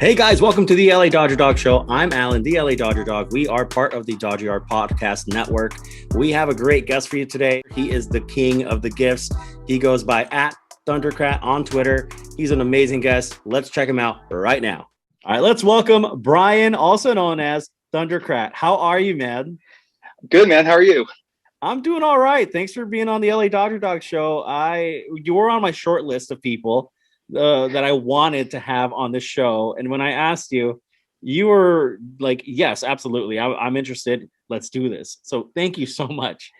Hey guys, welcome to the LA Dodger Dog Show. I'm Alan, the LA Dodger Dog. We are part of the Dodger Yard Podcast Network. We have a great guest for you today. He is the king of the gifs. He goes by @Thundercat on Twitter. He's an amazing guest. Let's check him out right now. All right, let's welcome Bryan, also known as Thundercat. How are you, man? Good, man. How are you? I'm doing all right. Thanks for being on the LA Dodger Dog Show. You were on my short list of people that I wanted to have on the show. And when I asked you, you were like, yes, absolutely. I'm interested. Let's do this. So thank you so much.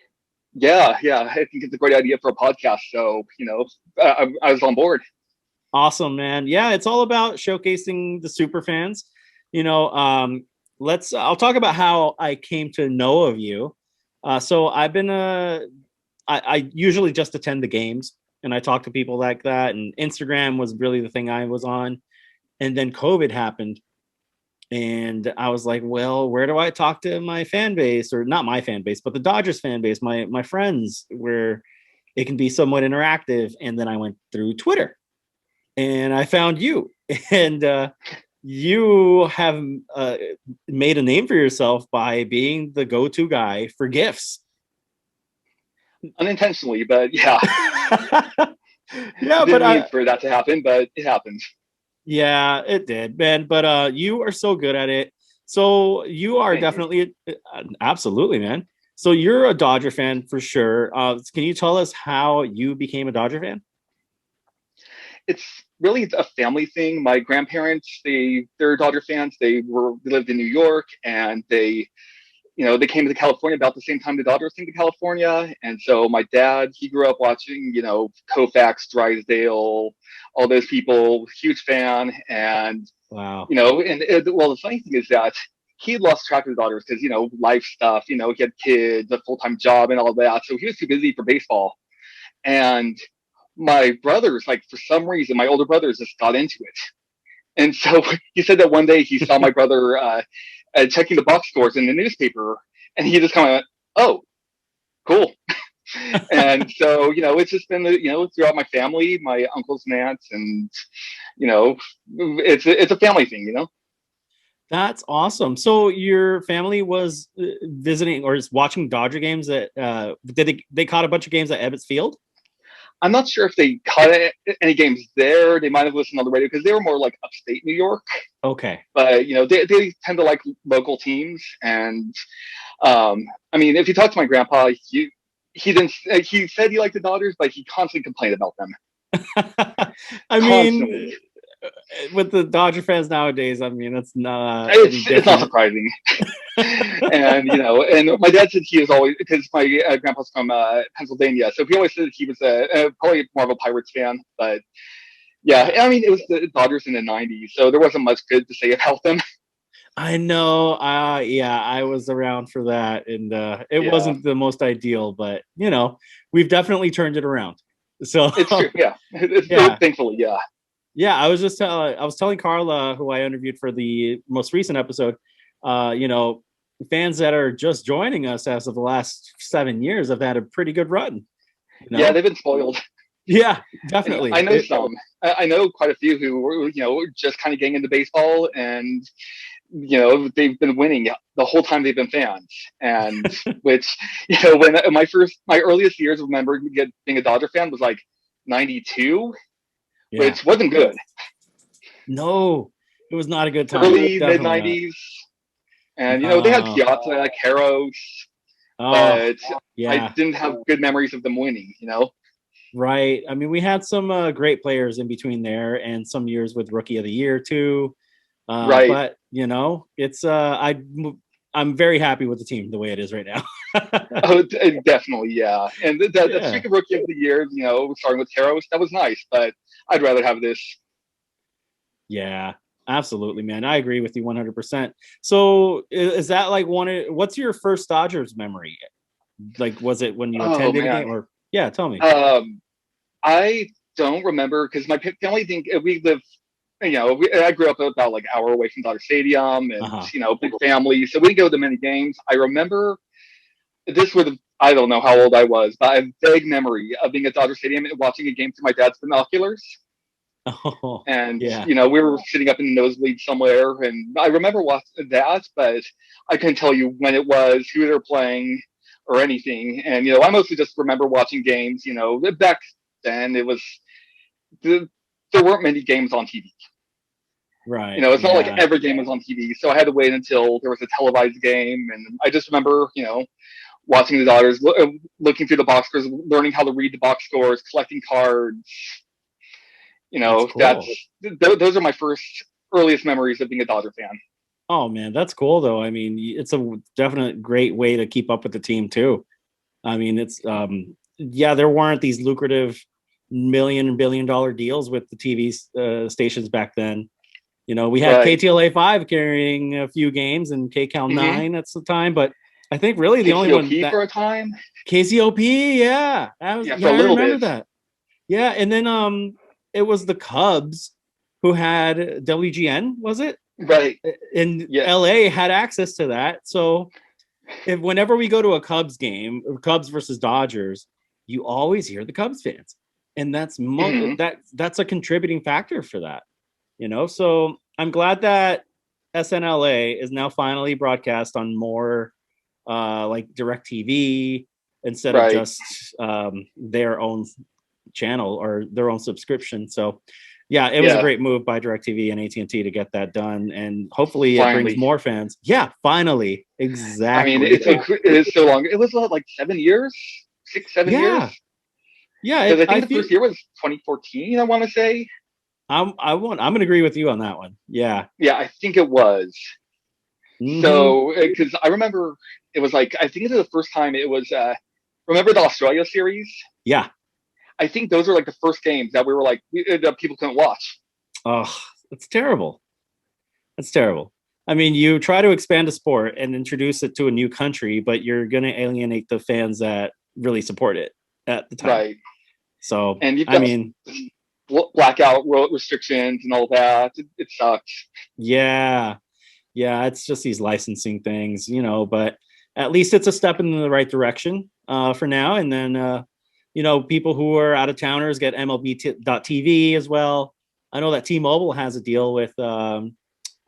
Yeah. I think it's a great idea for a podcast. So, I was on board. Awesome, man. Yeah, it's all about showcasing the super fans. I'll talk about how I came to know of you. So I've been, I usually just attend the games. And I talk to people like that. And Instagram was really the thing I was on. And then COVID happened. And I was like, well, where do I talk to my fan base? Or not my fan base, but the Dodgers fan base, my friends, where it can be somewhat interactive. And then I went through Twitter. And I found you. And you have made a name for yourself by being the go-to guy for gifs. Unintentionally, but yeah. Yeah, didn't mean for that to happen, but it happened. Yeah, it did, man. But you are so good at it. So you are definitely absolutely, man. So you're a Dodger fan for sure. Can you tell us how you became a Dodger fan? It's really a family thing. My grandparents, they're Dodger fans. They lived in New York, and they came to California about the same time the Dodgers came to California. And so my dad, he grew up watching, Koufax, Drysdale, all those people, huge fan. And, Wow. Well, the funny thing is that he lost track of the Dodgers because, life stuff, he had kids, a full-time job and all that. So he was too busy for baseball. And my brothers, like, for some reason, my older brothers just got into it. And so he said that one day he saw my brother checking the box scores in the newspaper, and he just kind of went, "Oh, cool." And so, it's just been, throughout my family, my uncles and aunts, and it's a family thing, That's awesome. So your family was visiting or is watching Dodger games at did they caught a bunch of games at Ebbets Field? I'm not sure if they caught any games there. They might have listened on the radio because they were more like upstate New York. Okay. But, they tend to like local teams. And, if you talk to my grandpa, he said he liked the Dodgers, but he constantly complained about them. I mean, with the Dodger fans nowadays, it's not. It's not surprising. And and my dad said he is always, because my grandpa's from Pennsylvania, so he always said he was probably more of a Pirates fan. But yeah, it was the Dodgers in the '90s, so there wasn't much good to say about them. I know. Yeah, I was around for that, and it wasn't the most ideal, but we've definitely turned it around. So it's true. Yeah, thankfully, yeah. Yeah, I was telling Carla, who I interviewed for the most recent episode, fans that are just joining us as of the last 7 years have had a pretty good run. Yeah, they've been spoiled. Yeah, definitely. And I know some. I know quite a few who were, just kind of getting into baseball, and they've been winning the whole time they've been fans. And which, when my earliest years of remembering being a Dodger fan was like '92, which wasn't good. No, it was not a good time. Early mid '90s. And they had Piazza, like Harros, but I didn't have good memories of them winning. Right. I mean, we had some great players in between there, and some years with Rookie of the Year too. Right. But it's I'm very happy with the team the way it is right now. Oh, definitely, yeah. And the streak of Rookie of the Year, starting with Harros, that was nice, but I'd rather have this. Yeah. Absolutely, man. I agree with you 100%. So is that like what's your first Dodgers memory? Like, was it when you attended a game or tell me. I don't remember because my family we live, I grew up about like an hour away from Dodger Stadium and, big family. So we didn't go to many games. I remember I don't know how old I was, but I have a vague memory of being at Dodger Stadium and watching a game through my dad's binoculars. Oh, And yeah. we were sitting up in the nosebleed somewhere, and I remember watching that, but I couldn't tell you when it was, who they were playing, or anything. And I mostly just remember watching games. Back then it was the, there weren't many games on TV. Right. It's not like Yeah. every game was on TV, so I had to wait until there was a televised game. And I just remember, watching the daughters, looking through the box scores, learning how to read the box scores, collecting cards. That's That's cool. those are my first earliest memories of being a Dodger fan. Oh man, that's cool though. I mean, it's a definite great way to keep up with the team too. I mean, it's yeah, there weren't these lucrative million and billion dollar deals with the TV stations back then. We had Right. KTLA 5 carrying a few games and KCAL Mm-hmm. 9 at the time, but I think really the only one KCOP that for a time. KCOP, yeah. Yeah, for Yeah, a I little remember bit. that. Yeah, and then it was the Cubs who had WGN, was it? Right. And Yes. LA had access to that. So if whenever we go to a Cubs game, Cubs versus Dodgers, you always hear the Cubs fans. And Mm-hmm. that's a contributing factor for that. So I'm glad that SNLA is now finally broadcast on more like DirecTV instead of Right. just their own channel or their own subscription. So yeah, it was a Yeah. great move by DirecTV and AT&T to get that done, and hopefully it brings Finally. more fans. Yeah, finally, I mean, exactly. it is so long. It was like 7 years, 6, 7 years. Yeah, yeah. Because I I think the feel first year was 2014. I want to say. I'm gonna agree with you on that one. Yeah. Yeah, I think it was. Hmm. So, because I remember it was like, I think it was the first time it was. Remember the Australia series? Yeah. I think those were like the first games that we were like that people couldn't watch. Oh, it's terrible. That's terrible. I mean, you try to expand a sport and introduce it to a new country, but you're going to alienate the fans that really support it at the time. Right. So, And you've I got mean, blackout restrictions and all that. It sucks. yeah, yeah, it's just these licensing things, but at least it's a step in the right direction for now. And then, people who are out of towners get MLB.TV as well. I know that T-Mobile has a deal with a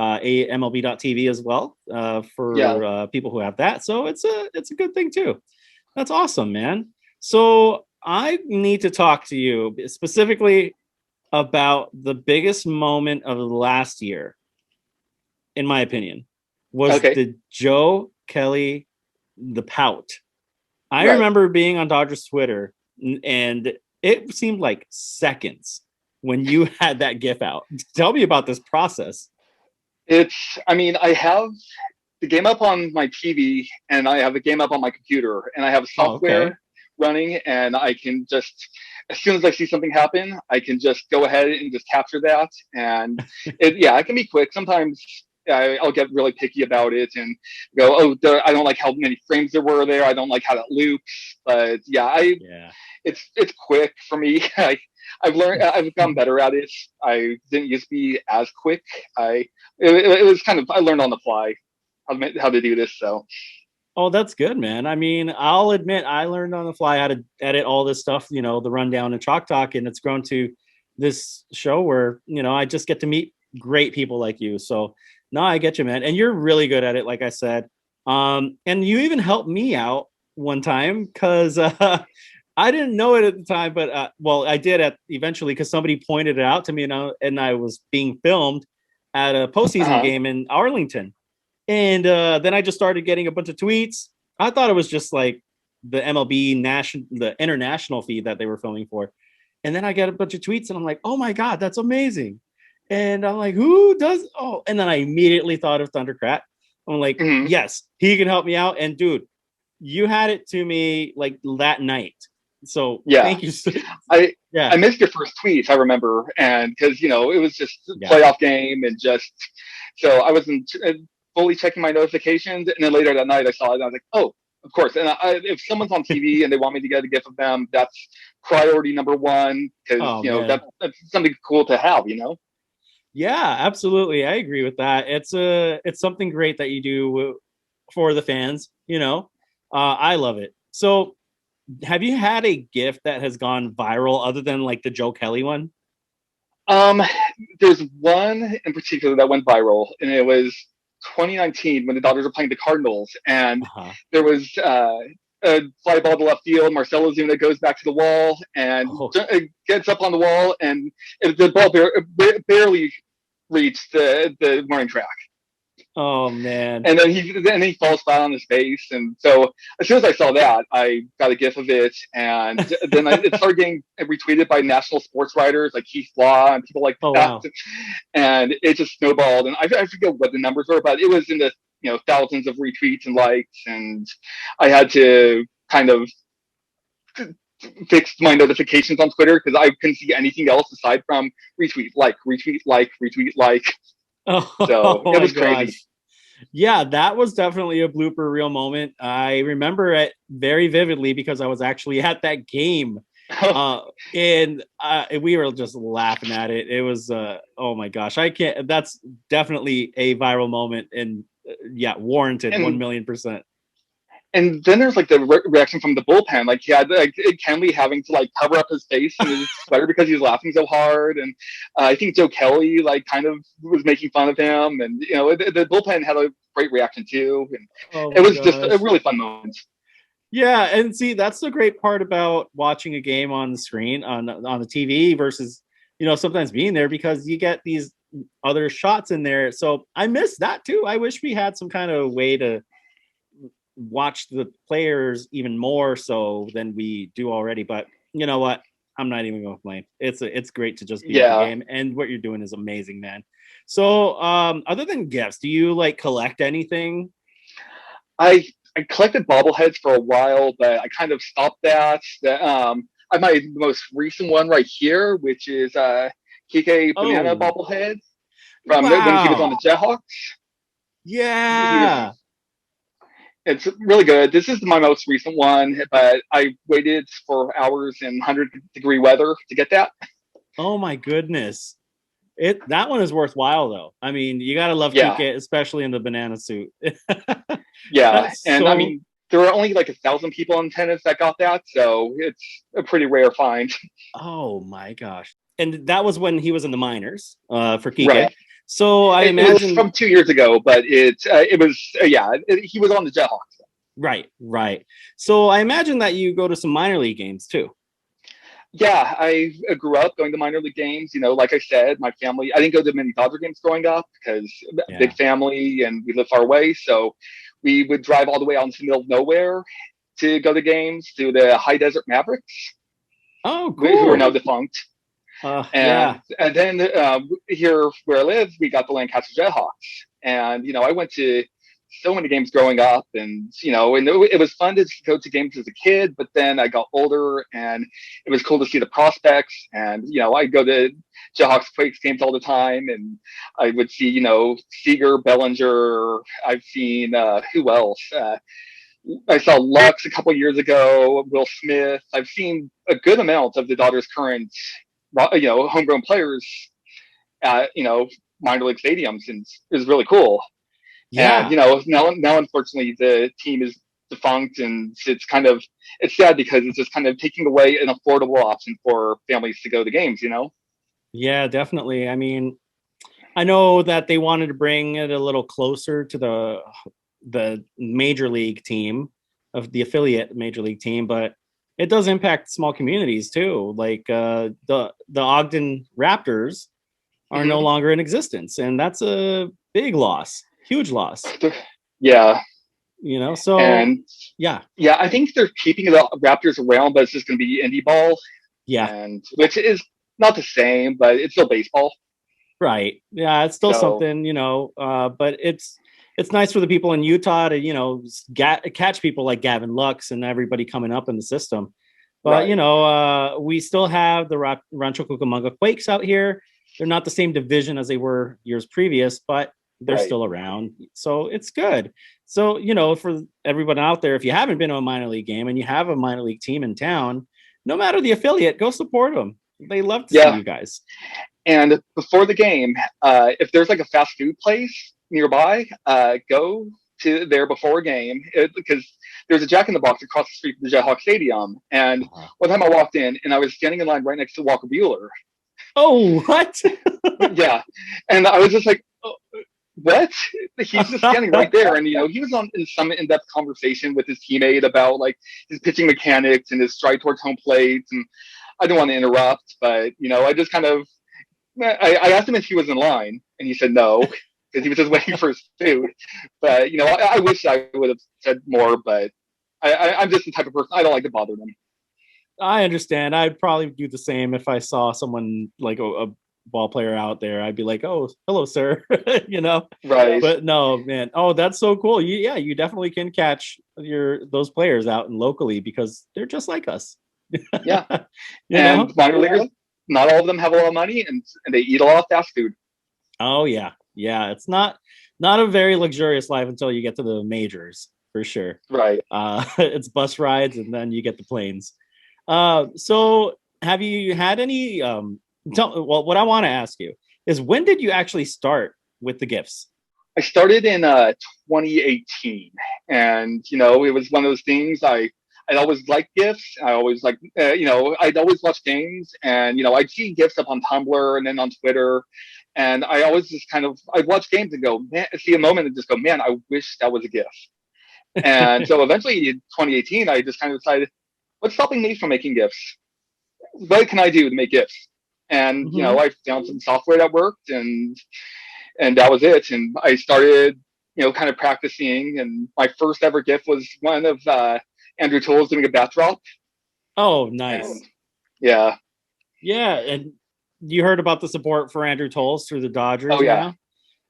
MLB.TV as well Yeah. for people who have that. So it's a good thing too. That's awesome, man. So I need to talk to you specifically about the biggest moment of the last year, in my opinion, was Okay. the Joe Kelly the pout. I Right. remember being on Dodgers Twitter, and it seemed like seconds when you had that gif out. Tell me about this process. I mean, I have the game up on my TV and I have the game up on my computer and I have Oh, okay. software running and I can just, as soon as I see something happen, I can just go ahead and just capture that. And yeah, it can be quick. Sometimes I'll get really picky about it and go, oh, I don't like how many frames there were there. I don't like how that loops. But yeah, Yeah. it's quick for me. I've gotten better at it. I didn't used to be as quick. It was kind of I learned on the fly how to do this. So Oh, that's good, man. I mean, I'll admit I learned on the fly how to edit all this stuff, the rundown and chalk talk, and it's grown to this show where, I just get to meet great people like you. So no, I get you, man. And you're really good at it, like I said. And you even helped me out one time because I didn't know it at the time, but well, I did at eventually because somebody pointed it out to me, and I was being filmed at a postseason uh-huh. game in Arlington. And then I just started getting a bunch of tweets. I thought it was just like the the international feed that they were filming for. And then I get a bunch of tweets and I'm like, oh my God, that's amazing. And I'm like, who does? Oh, and then I immediately thought of Thundercat. I'm like, Hmm. yes, he can help me out. And dude, you had it to me like that night. So Yeah. thank you. So, I yeah. I missed your first tweet, I remember, and because it was just a Yeah. playoff game, and just so I wasn't fully checking my notifications, and then later that night I saw it, and I was like, oh, of course. And if someone's on TV and they want me to get a gift of them, that's priority number one because Oh man. that's something cool to have. Yeah, absolutely. I agree with that. It's something great that you do for the fans. I love it. So, have you had a gift that has gone viral other than like the Joe Kelly one? Um, there's one in particular that went viral, and it was 2019 when the Dodgers were playing the Cardinals, and Uh-huh. there was a fly ball to left field. Marcell Ozuna goes back to the wall and Oh, gets up on the wall, and the ball barely reached the warning track. oh man. And then he falls flat on his face. And so as soon as I saw that, I got a gif of it, and then it started getting retweeted by national sports writers like Keith Law and people like Oh that, wow. and it just snowballed. And I forget what the numbers were, but it was in the thousands of retweets and likes, and I had to kind of fix my notifications on Twitter because I couldn't see anything else aside from retweet, like, retweet, like, retweet, like. So Oh it my was crazy. gosh. Yeah, that was definitely a blooper reel moment. I remember it very vividly because I was actually at that game. Uh, and we were just laughing at it. It was, oh my gosh, I can't, that's definitely a viral moment and yeah, warranted and 1,000,000%. And then there's like the reaction from the bullpen. Like he had like Kenley having to like cover up his face in his sweater because he was laughing so hard, and I think Joe Kelly like kind of was making fun of him, and the bullpen had a great reaction too, and Oh it my was just a gosh. really fun moment. Yeah, and see, that's the great part about watching a game on the screen on the TV versus sometimes being there because you get these other shots in there. So I miss that too. I wish we had some kind of way to watch the players even more so than we do already. But you know what? I'm not even going to complain. It's great to just be at the Yeah, game, and what you're doing is amazing, man. So, other than gifts, do you like collect anything? I collected bobbleheads for a while, but I kind of stopped that. I have my most recent one right here, which is Kike Banana Oh, bobblehead from when he was on wow. the Jayhawks. He was Yeah. It's really good. This is my most recent one, but I waited for hours in 100-degree weather to get that. Oh my goodness. That one is worthwhile though. I mean, you gotta love Yeah, Kike, especially in the banana suit. yeah. That's And I so. mean, there were only like 1,000 people in tennis that got that, so it's a pretty rare find. Oh my gosh. And that was when he was in the minors, for Kike. Right. So I It was imagine. from 2 years ago, but it was yeah. He was on the Jayhawks. Right, right. So I imagine that you go to some minor league games too. Yeah, I grew up going to minor league games. Like I said, my family. I didn't go to many Dodger games growing up because big Yeah. family and we live far away. So we would drive all the way out into the middle of nowhere to go to games to the High Desert Mavericks, Oh, who are now cool. defunct. And Yeah. and then here where I live, we got the Lancaster Jayhawks, and I went to so many games growing up, and it was fun to go to games as a kid. But then I got older, and it was cool to see the prospects, and I go to Jayhawks Quakes games all the time, and I would see Seager, Bellinger. I've seen who else? I saw Lux a couple years ago, Will Smith. I've seen a good amount of the Dodgers' current homegrown players at minor league stadiums, and is really cool. And Yeah. now unfortunately the team is defunct, and it's sad because it's just kind of taking away an affordable option for families to go to games. Yeah, definitely. I mean, I know that they wanted to bring it a little closer to the major league team of the affiliate major league team, but it does impact small communities too. Like the Ogden Raptors are no Mm-hmm. longer in existence, and that's a big loss, huge loss. Yeah, So and yeah, yeah, I think they're keeping the Raptors around, but it's just going to be indie ball, yeah, and which is not the same, but it's still baseball. right, yeah, it's still So something, but it's nice for the people in Utah to catch people like Gavin Lux and everybody coming up in the system. But right, we still have the Rancho Cucamonga Quakes out here. They're not the same division as they were years previous, but they're right, still around. So it's good. So, for everyone out there, if you haven't been to a minor league game and you have a minor league team in town, no matter the affiliate, go support them. They love to see yeah. you guys. And before the game, if there's like a fast food place nearby, go to there before a game because there's a Jack in the Box across the street from the Jayhawk Stadium. And Uh-huh. one time I walked in and I was standing in line right next to Walker Buehler, Oh, what? Yeah, and I was just like, oh, what? He's just standing right there, and he was on in some in-depth conversation with his teammate about like his pitching mechanics and his stride towards home plate, and I didn't want to interrupt, but I just kind of I asked him if he was in line, and he said no because he was just waiting for his food. But I wish I would have said more, but I'm just the type of person I don't like to bother them. I understand. I'd probably do the same if I saw someone like a ball player out there. I'd be like, "Oh, hello, sir," Right. But no, man. Oh, that's so cool. You definitely can catch those players out and locally because they're just like us. Yeah. you know? And minor leaguers, not all of them have a lot of money, and they eat a lot of fast food. Oh yeah, yeah. It's not a very luxurious life until you get to the majors, for sure. Right. It's bus rides, and then you get the planes. So have you had any? Well, what I want to ask you is, when did you actually start with the gifs? I started in 2018, and it was one of those things. I'd always liked gifs. I always like I'd always watch games, and I'd see gifs up on Tumblr and then on Twitter, and I always just I'd watch games and go, man, see a moment and just go, man, I wish that was a gif. And so eventually in 2018, I just kind of decided, what's stopping me from making gifs? What can I do to make gifs? And I found some software that worked, and that was it. And I started, kind of practicing. And my first ever GIF was one of Andrew Tooles doing a bat drop. Oh, nice. And, yeah. Yeah, and you heard about the support for Andrew Tooles through the Dodgers. Oh, yeah. Now?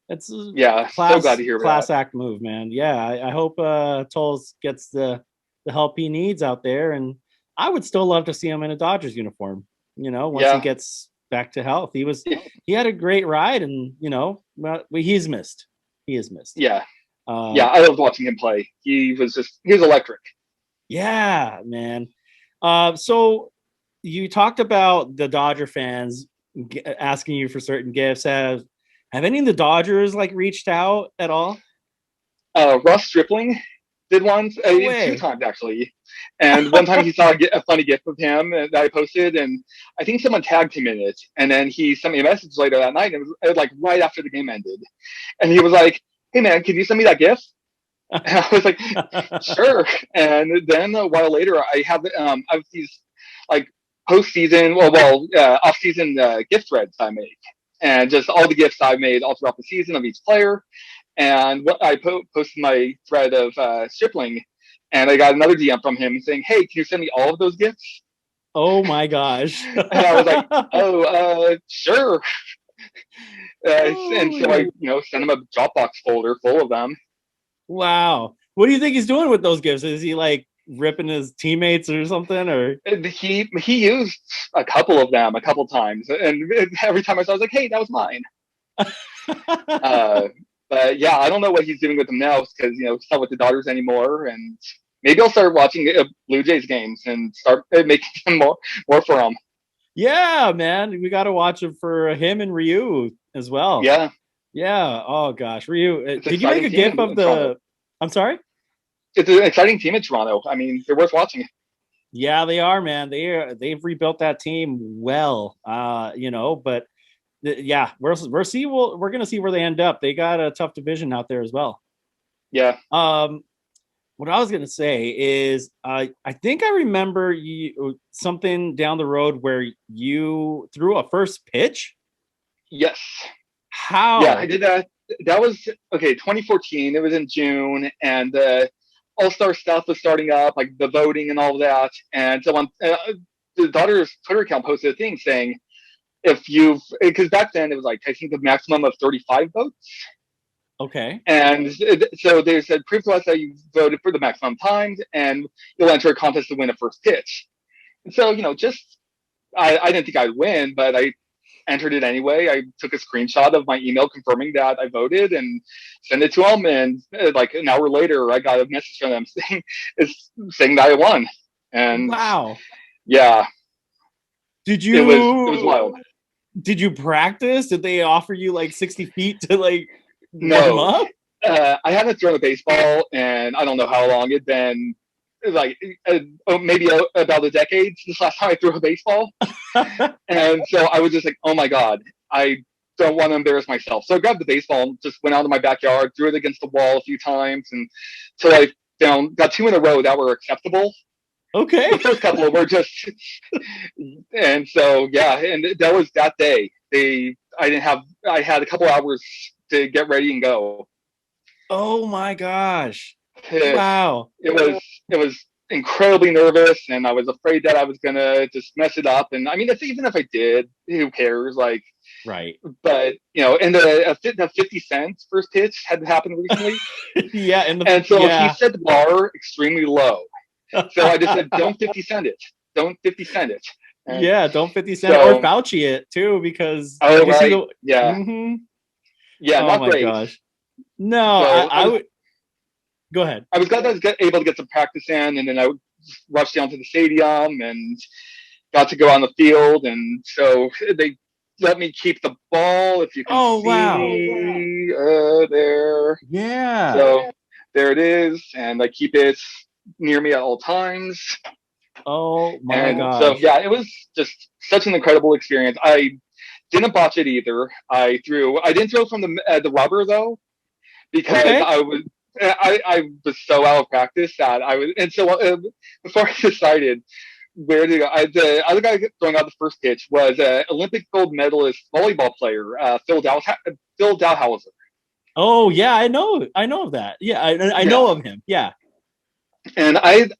It's so glad to hear about class act move, man. Yeah, I hope Tooles gets the help he needs out there, and I would still love to see him in a Dodgers uniform. Once he gets back to health, he had a great ride, and he's missed. He is missed. Yeah, I loved watching him play. He was electric. Yeah, man. So you talked about the Dodger fans asking you for certain gifts. Have any of the Dodgers reached out at all? Russ Stripling did one 2 times actually, and one time he saw a funny GIF of him that I posted, and I think someone tagged him in it, and then he sent me a message later that night, and it was right after the game ended, and he was like, "Hey man, can you send me that GIF?" And I was like, "Sure." And then a while later, I have these postseason, off-season gift threads I make, and just all the gifts I made all throughout the season of each player. And what I posted my thread of Stripling, and I got another DM from him saying, "Hey, can you send me all of those gifts?" Oh my gosh! And I was like, "Oh, sure." And so I, sent him a Dropbox folder full of them. Wow, what do you think he's doing with those gifts? Is he ripping his teammates or something? Or he used a couple of them a couple times, and every time I saw, I was like, "Hey, that was mine." But yeah, I don't know what he's doing with them now because he's not with the Dodgers anymore, and maybe I'll start watching Blue Jays games and start making them more for him. Yeah, man, we got to watch it for him and Ryu as well. Yeah. Oh gosh, Ryu, did you make a GIF of the? Toronto. I'm sorry. It's an exciting team in Toronto. I mean, they're worth watching. Yeah, they are, man. They've rebuilt that team well. But yeah, we're gonna see where they end up. They got a tough division out there as well. Yeah. What I was gonna say is, I think I remember something down the road where you threw a first pitch. Yes. How? Yeah, I did that. That was 2014. It was in June, and All-Star stuff was starting up, like the voting and all of that. And so on, the Dodgers Twitter account posted a thing saying, because back then it was I think the maximum of 35 votes. Okay. And so they said, prove to us that you voted for the maximum times, and you'll enter a contest to win a first pitch. And so, I didn't think I'd win, but I entered it anyway. I took a screenshot of my email confirming that I voted and sent it to them. And an hour later, I got a message from them saying that I won. And wow. Yeah. Did you? It was wild. Did you practice? Did they offer you 60 feet to no. warm up? I hadn't thrown a baseball, and I don't know how long it'd been like maybe about a decade since last time I threw a baseball. And so I was just like, oh my God, I don't want to embarrass myself. So I grabbed the baseball and just went out in my backyard, threw it against the wall a few times, and till I got two in a row that were acceptable. Okay. The first couple were just, and so yeah, and that was that day. I had a couple hours to get ready and go. Oh my gosh. Wow. It was incredibly nervous, and I was afraid that I was gonna just mess it up. And I mean, even if I did, who cares? Like, right. But and the 50 Cent first pitch had happened recently. Yeah, and so he set the bar extremely low. So I just said, "Don't 50 Cent it. Don't 50 Cent it." And yeah, don't 50 Cent or Fauci it too, because right, yeah, yeah. Not my great. Gosh, no, so I would. Go ahead. I was glad I was able to get some practice in, and then I would rush down to the stadium and got to go on the field, and so they let me keep the ball, if you can see. There. Yeah. So there it is, and I keep it near me at all times. Oh my gosh. So yeah, it was just such an incredible experience. I didn't botch it either. I didn't throw from the rubber though, because I was so out of practice that I was, and so before I decided where to go, the other guy throwing out the first pitch was Olympic gold medalist volleyball player Phil Dalhouser. Oh yeah, I know of that. Yeah, I know of him. Yeah. And I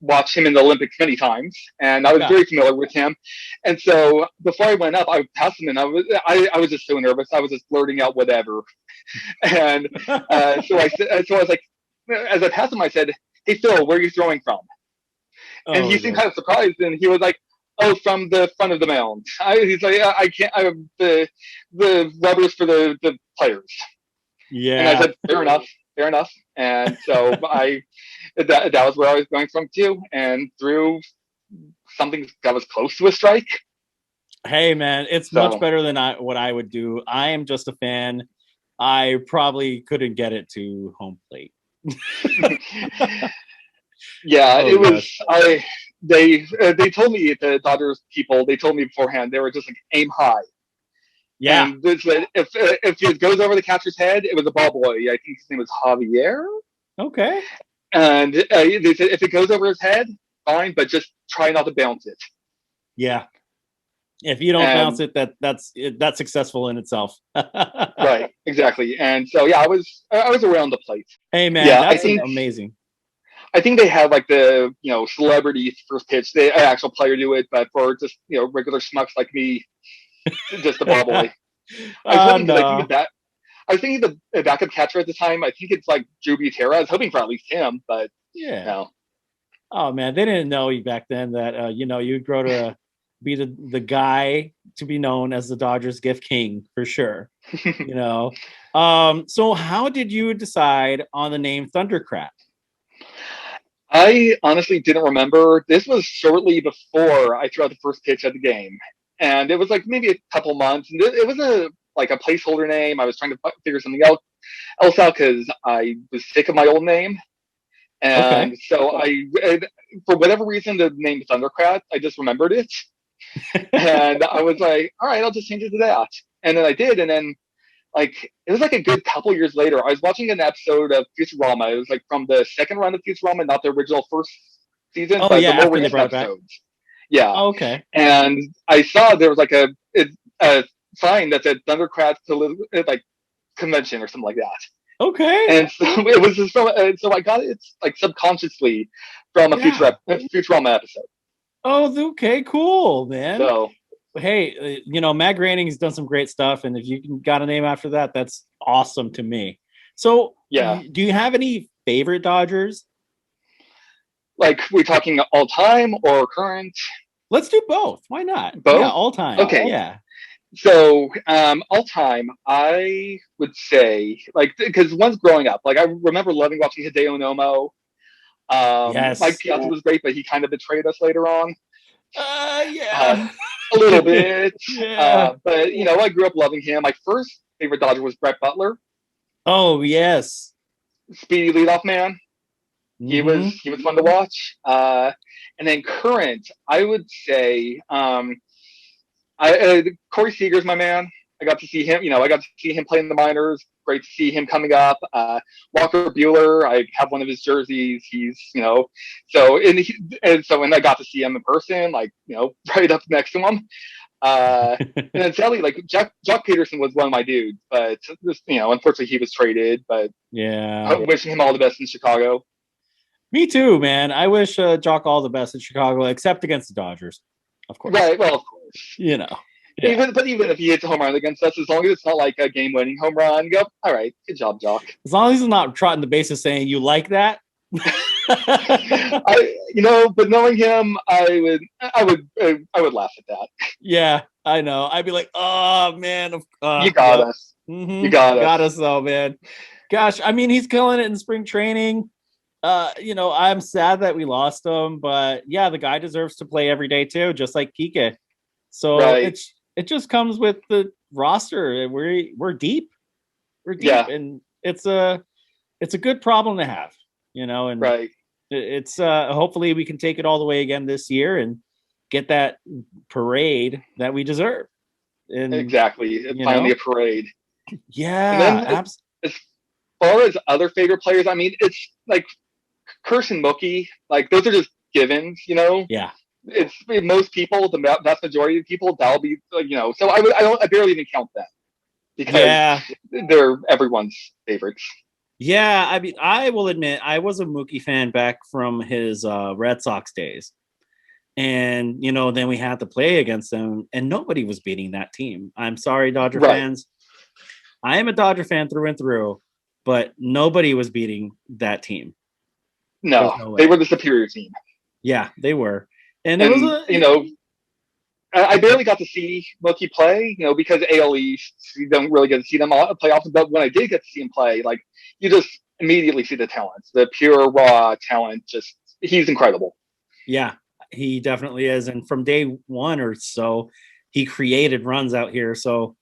watched him in the Olympics many times, and I was very familiar with him. And so before I went up, I passed him, and I was just so nervous. I was just blurting out whatever. And so I was like, as I passed him, I said, "Hey Phil, where are you throwing from?" And he seemed kind of surprised, and he was like, "Oh, from the front of the mound." He's like, "I can't. The rubbers for the players." Yeah. And I said, "Fair enough." And so that was where I was going from too, and threw something that was close to a strike. Hey man, it's much better than what I would do. I am just a fan. I probably couldn't get it to home plate. Yeah, it was. They told me, the Dodgers people, they told me beforehand, they were just like, aim high. Yeah. And if it goes over the catcher's head, it was a ball boy. I think his name was Javier. Okay. And they said if it goes over his head, fine, but just try not to bounce it. Yeah. If you don't bounce it, that's successful in itself. Right. Exactly. And so yeah, I was around the plate. Hey man, that's amazing. I think they had like the celebrity first pitch, the actual player do it, but for just regular schmucks like me, just the ball boy. I was thinking the backup catcher at the time. I think it's like Drew Butera. I was hoping for at least him, but yeah. No. Oh man, they didn't know back then that you'd grow to be the guy to be known as the Dodgers gift king for sure. So how did you decide on the name Thundercrat? I honestly didn't remember. This was shortly before I threw out the first pitch at the game, and it was like maybe a couple months. It was a placeholder name. I was trying to figure something else out because I was sick of my old name, and so for whatever reason, the name Thundercrat, I just remembered it, and I was like, all right, I'll just change it to that. And then I did, and then it was like a good couple years later, I was watching an episode of Futurama. It was like from the second run of Futurama, not the original first season, but the more recent episodes. Yeah. Oh, okay. And I saw there was like a sign that said Thundercrat convention or something like that. Okay. And so it was just so I got it like subconsciously from a Futurama episode. Oh, okay, cool, man. So hey, Matt Groening's done some great stuff, and if you got a name after that, that's awesome to me. So, yeah, do you have any favorite Dodgers? Like, we're talking all time or current? Let's do both. Why not? Both? Yeah, all time. Okay. Yeah. So, all time, I would say, because once growing up, I remember loving watching Hideo Nomo. Yes. Mike Piazza was great, but he kind of betrayed us later on. Yeah. A little bit. Yeah. But, I grew up loving him. My first favorite Dodger was Brett Butler. Oh, yes. Speedy leadoff man. He was fun to watch. And then current, I would say, Corey Seager's my man. I got to see him. I got to see him play in the minors. Great to see him coming up. Walker Buehler, I have one of his jerseys. He's, and I got to see him in person, right up next to him. And then sadly, Jock Peterson was one of my dudes, but unfortunately he was traded. But yeah, wishing him all the best in Chicago. Me too, man. I wish Jock all the best in Chicago, except against the Dodgers, of course. Right. Well, of course. Yeah. Even if he hits a home run against us, as long as it's not like a game-winning home run, go, all right, good job, Jock. As long as he's not trotting the bases saying you like that. But knowing him, I would laugh at that. Yeah, I know. I'd be like, oh man, you got us. You got us, though, man. Gosh, I mean, he's killing it in spring training. I'm sad that we lost him, but yeah, the guy deserves to play every day too, just like Kike. So it just comes with the roster. We're deep. We're deep, and it's a good problem to have, and right. It's hopefully we can take it all the way again this year and get that parade that we deserve. And exactly. Finally a parade. Yeah. As far as other favorite players, I mean, it's like Kirsch and Mookie, those are just givens, Yeah. It's most people, the vast majority of people, that'll be so I barely even count them because they're everyone's favorites. Yeah, I mean, I will admit I was a Mookie fan back from his Red Sox days. And, then we had to play against them and nobody was beating that team. I'm sorry, Dodger fans. I am a Dodger fan through and through, but nobody was beating that team. No they were the superior team. Yeah, they were. And it was I barely got to see Mookie play, because AL East, you don't really get to see them play often. But when I did get to see him play, you just immediately see the talent, the pure raw talent. Just he's incredible. Yeah, he definitely is. And from day one or so, he created runs out here. So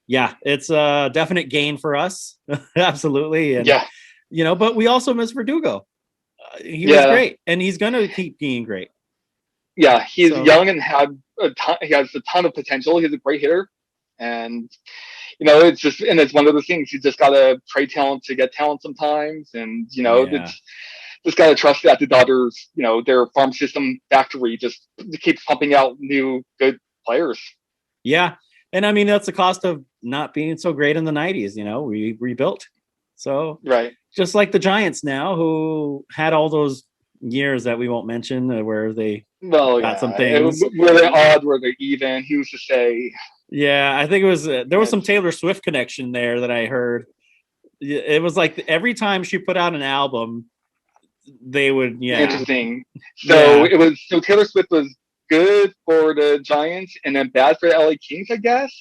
yeah, it's a definite gain for us. Absolutely. And but we also miss Verdugo. He was great, and he's going to keep being great. Yeah, he's young and he has a ton of potential. He's a great hitter, and it's one of those things. You just gotta trade talent to get talent sometimes, and it's just gotta trust that the Dodgers, their farm system factory just keeps pumping out new good players. Yeah, and I mean that's the cost of not being so great in the '90s. We rebuilt, so just like the Giants now, who had all those years that we won't mention, where they got some things. Were they odd? Were they even? Who's to say? Yeah, I think it was. There was some Taylor Swift connection there that I heard. It was like every time she put out an album, they would. Yeah, interesting. So it was. So Taylor Swift was good for the Giants and then bad for the LA Kings, I guess.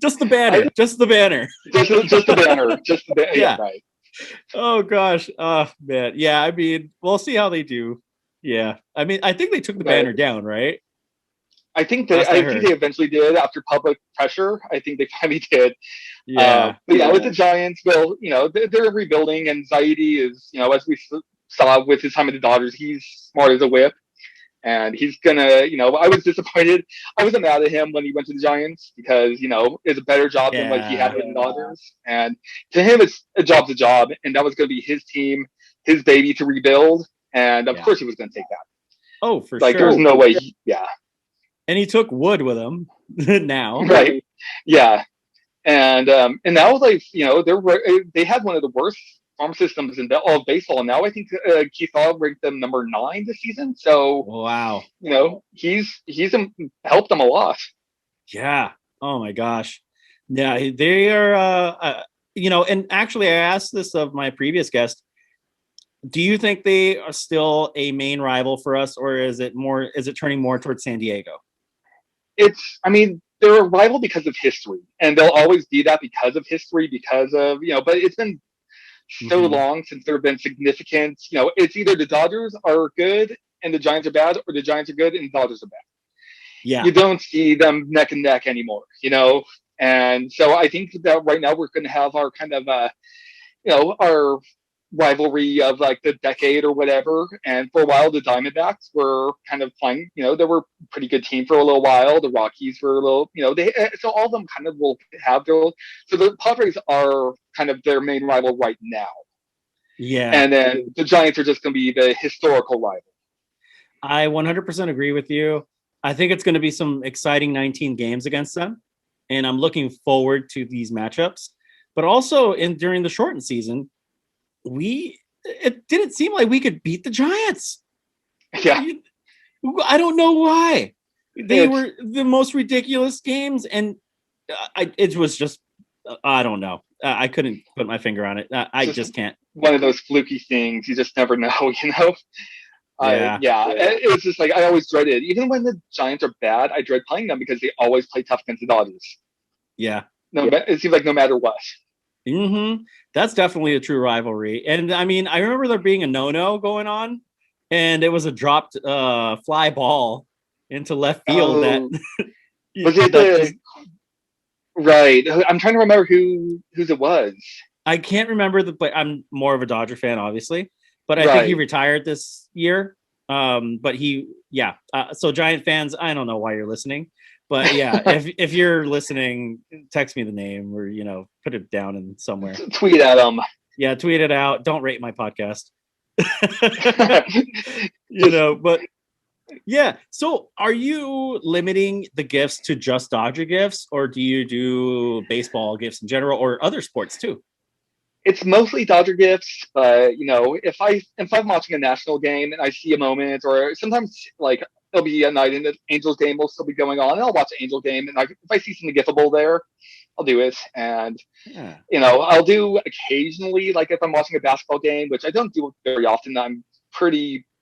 Just the banner. Just the banner. Just the banner. Just the banner. Yeah. Right. Oh gosh. Oh man. Yeah. I mean, we'll see how they do. Yeah. I mean, I think they took the banner down, right? I think they eventually did after public pressure. I think they finally did. Yeah. But with the Giants, well, they're rebuilding, and Zaidi is, as we saw with his time at the Dodgers, he's smart as a whip. And he's gonna, I was disappointed. I wasn't mad at him when he went to the Giants because, it's a better job than what he had with the Dodgers. And to him, it's a job's a job. And that was going to be his team, his baby to rebuild. And of course he was going to take that. Oh, for sure. There's no way. And he took Wood with him now. Right. Yeah. And now, they had one of the worst farm systems in all of baseball. And now I think Keith Law ranked them number 9 this season. So wow, he's helped them a lot. Yeah. Oh my gosh. Yeah, they are. And actually, I asked this of my previous guest. Do you think they are still a main rival for us, or is it turning more towards San Diego? They're a rival because of history, and they'll always be that because of history, because of, but it's been so long since there have been significant, it's either the Dodgers are good and the Giants are bad, or the Giants are good and the Dodgers are bad. Yeah. You don't see them neck and neck anymore, and so I think that right now we're going to have our kind of, our rivalry of like the decade or whatever. And for a while, the Diamondbacks were kind of playing, they were a pretty good team for a little while. The Rockies were a little, so all of them kind of will have their, so the Padres are kind of their main rival right now. Yeah. And then the Giants are just going to be the historical rival. I 100% agree with you. I think it's going to be some exciting 19 games against them. And I'm looking forward to these matchups. But also during the shortened season, it didn't seem like we could beat the Giants. Yeah. I don't know why. They were the most ridiculous games. And it was just, I don't know. I couldn't put my finger on it. I just can't. One of those fluky things. You just never know, Yeah. It's just like I always dreaded. Even when the Giants are bad, I dread playing them because they always play tough against the Dodgers. Yeah. It seems like no matter what. Mm-hmm. That's definitely a true rivalry. And I mean, I remember there being a no-no going on, and it was a dropped fly ball into left field. Was it right? I'm trying to remember whose it was. I can't remember but I'm more of a Dodger fan, obviously, but I think he retired this year. But so Giant fans, I don't know why you're listening, but yeah, if you're listening, text me the name or, put it down in somewhere. Tweet at them. Yeah. Tweet it out. Don't rate my podcast, but yeah. So are you limiting the gifts to just Dodger gifts, or do you do baseball gifts in general or other sports too? It's mostly Dodger gifts, but if I'm watching a national game and I see a moment, or sometimes like there'll be a night and the Angels game will still be going on, and I'll watch an Angel game, and if I see something giftable there, I'll do it. And I'll do occasionally, like if I'm watching a basketball game, which I don't do very often. I'm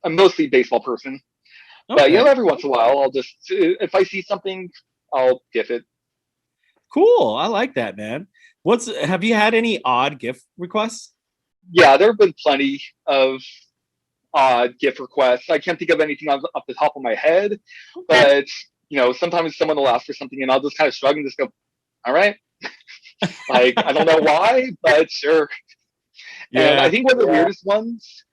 mostly a baseball person, but every once in a while, I'll just, if I see something, I'll gift it. Cool, I like that, man. Have you had any odd gift requests? Yeah, there have been plenty of odd gift requests. I can't think of anything off the top of my head, but sometimes someone will ask for something and I'll just kind of shrug and just go, all right. Like, I don't know why, but sure. Yeah. And I think one of the weirdest ones,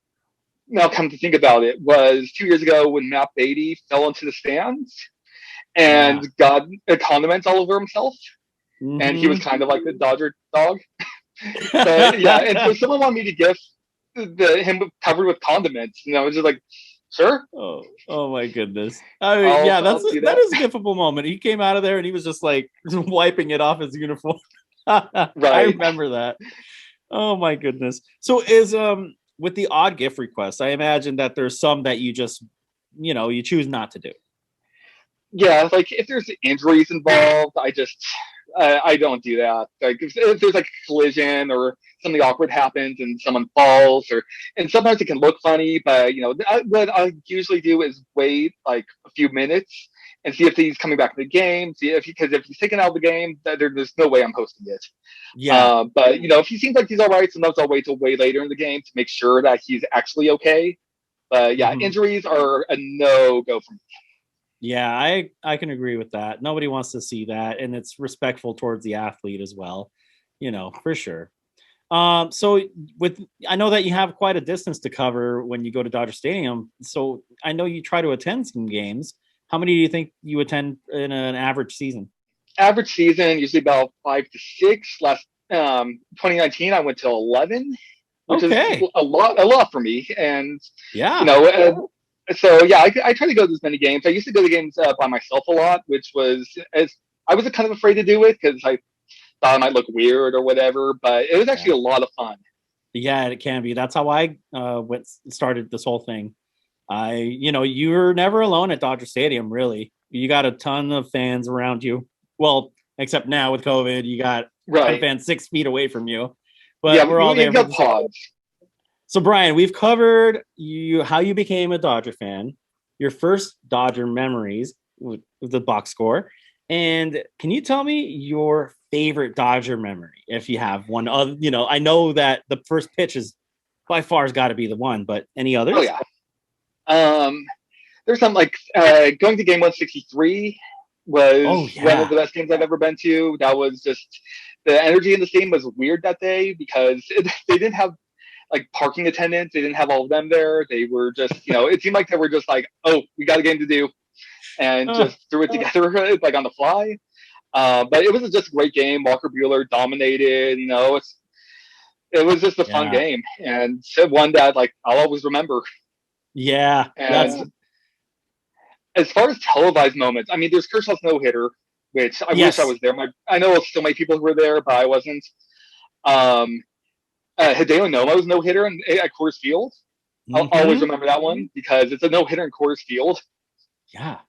now come to think about it, was 2 years ago when Matt Beatty fell into the stands and got condiments all over himself. Mm-hmm. And he was kind of like the Dodger dog. But yeah, and so someone wanted me to gift him covered with condiments, and I was just like, sure. Oh my goodness. I mean, that is a giftable moment. He came out of there and he was just like wiping it off his uniform. Right. I remember that. Oh my goodness. So is with the odd gift requests, I imagine that there's some that you just you choose not to do. Yeah, like if there's injuries involved, I don't do that. Like if there's like a collision or something awkward happens and someone falls, and sometimes it can look funny, but what I usually do is wait like a few minutes and see if he's coming back to the game. Because if he's taken out of the game, there's no way I'm hosting it. Yeah. But if he seems like he's all right, sometimes I'll wait till way later in the game to make sure that he's actually okay. But yeah, injuries are a no-go for me. Yeah, I can agree with that. Nobody wants to see that, and it's respectful towards the athlete as well, for sure. So I know that you have quite a distance to cover when you go to Dodger Stadium. So I know you try to attend some games. How many do you think you attend in an average season? Average season, usually about 5 to 6. Last 2019, I went to 11, which is a lot for me. And so yeah, I try to go to as many games. I used to go to games by myself a lot, which was I was kind of afraid to do it because I thought I might look weird or whatever. But it was actually a lot of fun. Yeah, it can be. That's how I started this whole thing. You're never alone at Dodger Stadium. Really, you got a ton of fans around you. Well, except now with COVID, you got fans 6 feet away from you. But we're all there. For pods. So, Brian, we've covered how you became a Dodger fan, your first Dodger memories with the box score, and can you tell me your favorite Dodger memory, if you have one? I know that the first pitch is by far has got to be the one, but any others? Oh yeah. There's some like going to game 163 was one of the best games I've ever been to. That was just the energy in the stadium was weird that day because they didn't have like parking attendants. They didn't have all of them there. They were just, it seemed like they were just like, oh, we got a game to do, and just threw it together like on the fly. But it was just a great game. Walker Buehler dominated. It was just a fun game, and one that like I'll always remember. Yeah, and as far as televised moments, I mean, there's Kershaw's no hitter, which I wish I was there. I know still many people who were there, but I wasn't. Hideo Nomo's no hitter at Coors Field. I'll always remember that one because it's a no hitter in Coors Field. Yeah,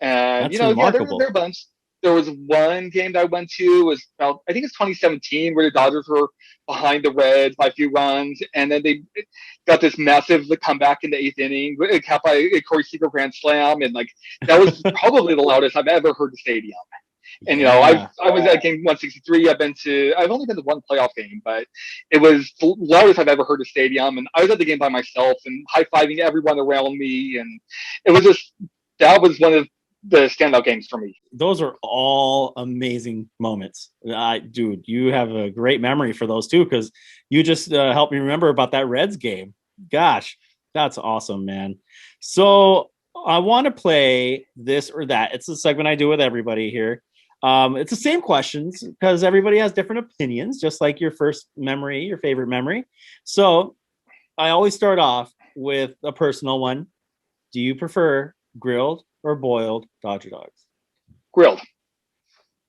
and there are a bunch. There was one game that I went to, was about, I think it's 2017, where the Dodgers were behind the Reds by a few runs, and then they got this massive comeback in the 8th inning, capped by a Corey Seager grand slam, and like that was probably the loudest I've ever heard the stadium. And I was at game 163. I've only been to one playoff game, but it was the loudest I've ever heard a stadium. And I was at the game by myself and high fiving everyone around me, and it was that was one of the standout games for me. Those are all amazing moments. Dude, you have a great memory for those too, because you just helped me remember about that Reds game. Gosh, that's awesome, man. So I want to play this or that. It's a segment I do with everybody here. It's the same questions because everybody has different opinions, just like your first memory, your favorite memory. So I always start off with a personal one. Do you prefer grilled or boiled Dodger dogs? Grilled.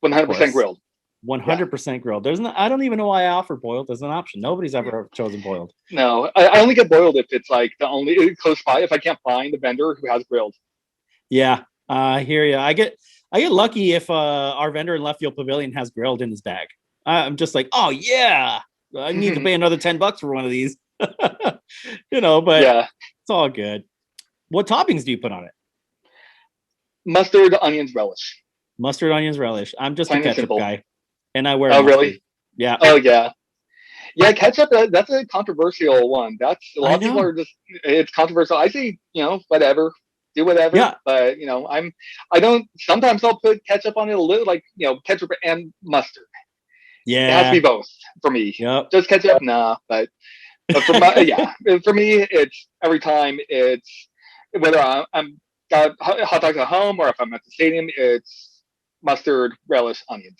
100% grilled. 100% grilled. I don't even know why I offer boiled as an option. Nobody's ever chosen boiled. No, I only get boiled if it's like close by, if I can't find the vendor who has grilled. Yeah, I hear you. I get lucky if our vendor in Left Field Pavilion has grilled in his bag. I'm just like, oh yeah, I need to pay another $10 for one of these. But it's all good. What toppings do you put on it? Mustard, onions, relish. Mustard, onions, relish. I'm just a ketchup guy, and I wear. Oh, mustard. Really? Yeah. Oh, yeah. Yeah, ketchup. That's a controversial one. That's a lot of people are just. It's controversial. I say, whatever, do whatever. Yeah. But I don't. Sometimes I'll put ketchup on it a little, like ketchup and mustard. Yeah. It has to be both for me. Yep. Just ketchup, nah. But for me, it's every time. It's whether I'm got hot dogs at home or if I'm at the stadium, it's mustard, relish, onions.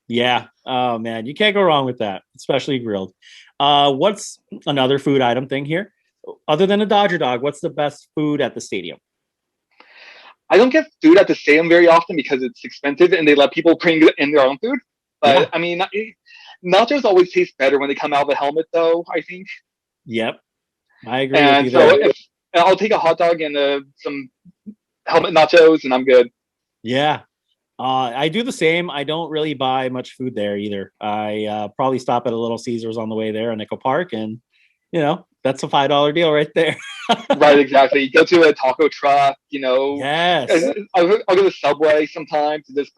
Yeah. Oh man, you can't go wrong with that, especially grilled. What's another food item thing here? Other than a Dodger dog, what's the best food at the stadium? I don't get food at the stadium very often because it's expensive and they let people bring in their own food. But I mean, nachos always taste better when they come out of the helmet, though, I think. Yep. I agree with you there. I'll take a hot dog and some helmet nachos, and I'm good. Yeah. I do the same. I don't really buy much food there either. I probably stop at a Little Caesars on the way there in Echo Park, and that's a $5 deal right there. Right, exactly. You go to a taco truck, Yes. I'll go to Subway sometimes to just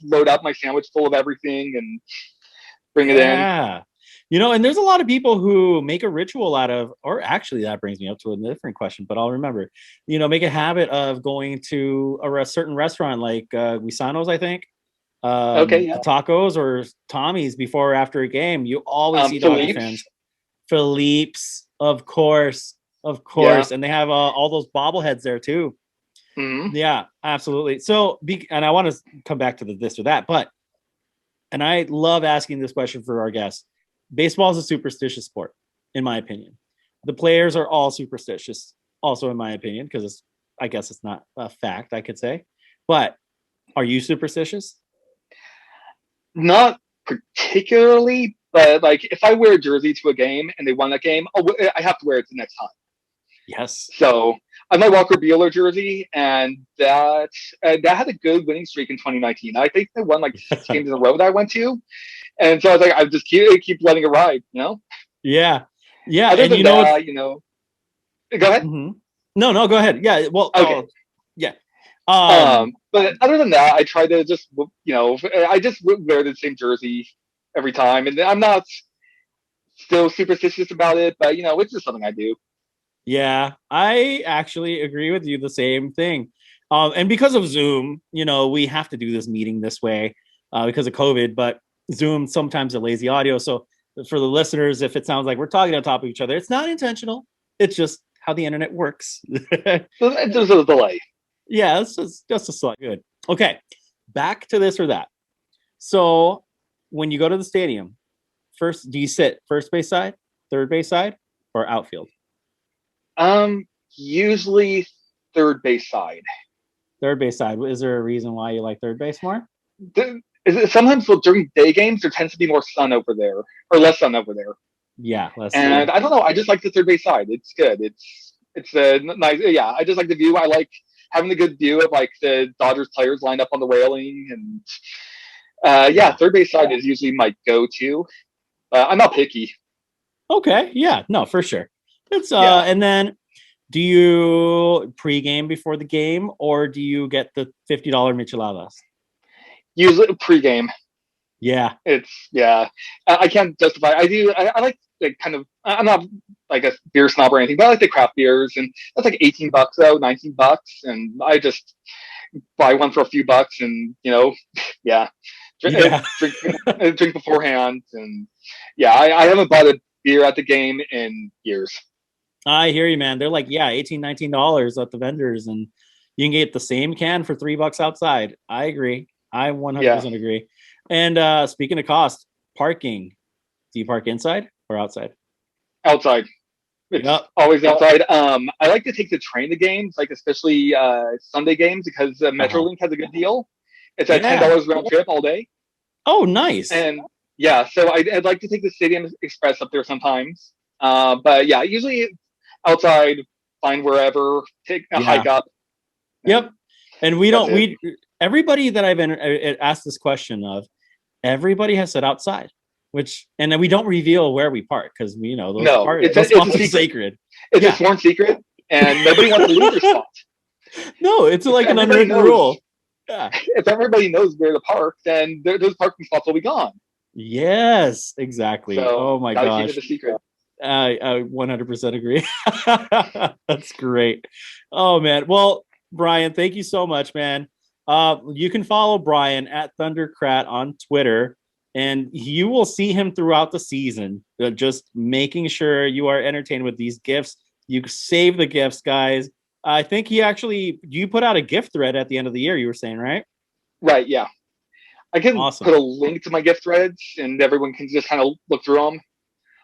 load up my sandwich full of everything and bring it in. Yeah. And there's a lot of people who make a ritual out of, or actually that brings me up to a different question, but I'll remember, make a habit of going to a certain restaurant like Guisano's, I think. Tacos or Tommy's before or after a game. You always see Dodger fans. Philippe's, of course. Yeah. And they have all those bobbleheads there too. Mm-hmm. Yeah, absolutely. So, and I want to come back to this or that, and I love asking this question for our guests. Baseball is a superstitious sport, in my opinion. The players are all superstitious, also in my opinion, because I guess it's not a fact, I could say. But are you superstitious? Not particularly, but if I wear a jersey to a game and they won that game, I have to wear it the next time. Yes. So I have my Walker Buehler jersey, and that had a good winning streak in 2019. I think they won 6 games in a row that I went to. And so I was like, I just keep letting it ride, Yeah. Yeah. Other than that, go ahead. Mm-hmm. No, go ahead. Yeah. Well, okay. Yeah. But other than that, I try to just, I just wear the same jersey every time. And I'm not still superstitious about it, but, it's just something I do. Yeah, I actually agree with you. The same thing. And because of Zoom, we have to do this meeting this way because of COVID, but Zoom sometimes delays the audio. So for the listeners, if it sounds like we're talking on top of each other, it's not intentional. It's just how the internet works. There's a delay. Yeah, it's just a slight good. Okay, back to this or that. So when you go to the stadium, first, do you sit first base side, third base side, or outfield? Usually third base side. Third base side. Is there a reason why you like third base more? Sometimes during day games there tends to be more sun over there, or less sun over there. Yeah, less. And I don't know. I just like the third base side. It's good. It's a nice. Yeah, I just like the view. I like having the good view of like the Dodgers players lined up on the railing, and yeah, third base side is usually my go-to. I'm not picky. Okay. Yeah. No, for sure. It's and then do you pregame before the game, or do you get the $50 micheladas? Usually pregame. Yeah. I can't justify. I like kind of. I'm not like a beer snob or anything, but I like the craft beers, and that's like $18 though, $19, and I just buy one for a few bucks, and drink beforehand, and I haven't bought a beer at the game in years. I hear you, man. They're like, $18, $19 at the vendors, and you can get the same can for $3 outside. I agree. I 100% agree. And speaking of cost, parking. Do you park inside or outside? Outside. It's always outside. I like to take the train to games, like especially Sunday games, because Metrolink has a good deal. It's at $10 round trip all day. Oh, nice. And so I'd like to take the Stadium Express up there sometimes. But usually outside, find wherever, take a hike up. Yep. And everybody that I've asked this question of, everybody has said outside, and then we don't reveal where we park because it's sacred. It's a sworn secret, and nobody wants to lose their spot. No, it's like an unwritten rule. Yeah. If everybody knows where to park, then those parking spots will be gone. Yes, exactly. So, oh my gosh. Keep it a secret. I 100% agree. That's great. Oh man. Well, Bryan, thank you so much, man. You can follow Bryan at Thundercrat on Twitter, and you will see him throughout the season, just making sure you are entertained with these gifts. You save the gifts, guys. I think you put out a gift thread at the end of the year, you were saying, right? Right, yeah. I can put a link to my gift threads, and everyone can just kind of look through them.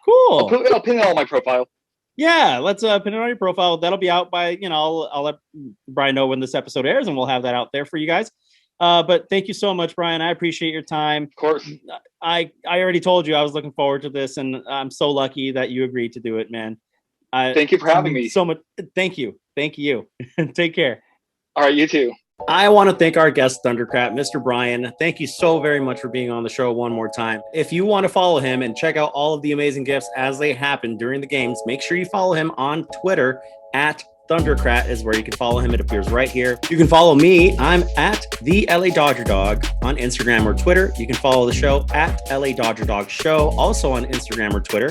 Cool. I'll pin it on my profile. Yeah, let's pin it on your profile. That'll be out by, I'll let Bryan know when this episode airs, and we'll have that out there for you guys. But thank you so much, Bryan. I appreciate your time. Of course. I already told you I was looking forward to this, and I'm so lucky that you agreed to do it, man. Thank you for having me. So much. Thank you. Take care. All right, you too. I want to thank our guest, Thundercrat, Mr. Bryan. Thank you so very much for being on the show one more time. If you want to follow him and check out all of the amazing gifts as they happen during the games, make sure you follow him on Twitter at Thundercrat is where you can follow him. It appears right here. You can follow me. I'm at TheLADodgerDog on Instagram or Twitter. You can follow the show at TheLADodgerDog Show, also on Instagram or Twitter.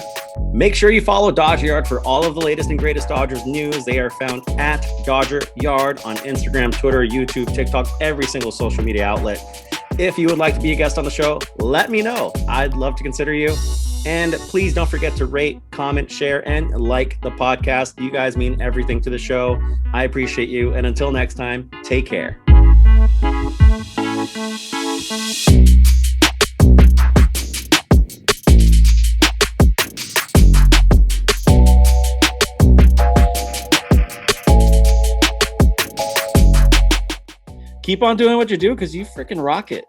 Make sure you follow Dodger Yard for all of the latest and greatest Dodgers news. They are found at Dodger Yard on Instagram, Twitter, YouTube, TikTok, every single social media outlet. If you would like to be a guest on the show, let me know. I'd love to consider you. And please don't forget to rate, comment, share, and like the podcast. You guys mean everything to the show. I appreciate you. And until next time, take care. Keep on doing what you do because you freaking rock it.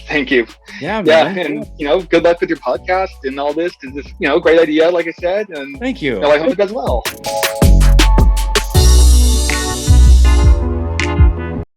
Thank you. Yeah, man. And good luck with your podcast and all this, because this, great idea, like I said, and thank you. I hope it does well.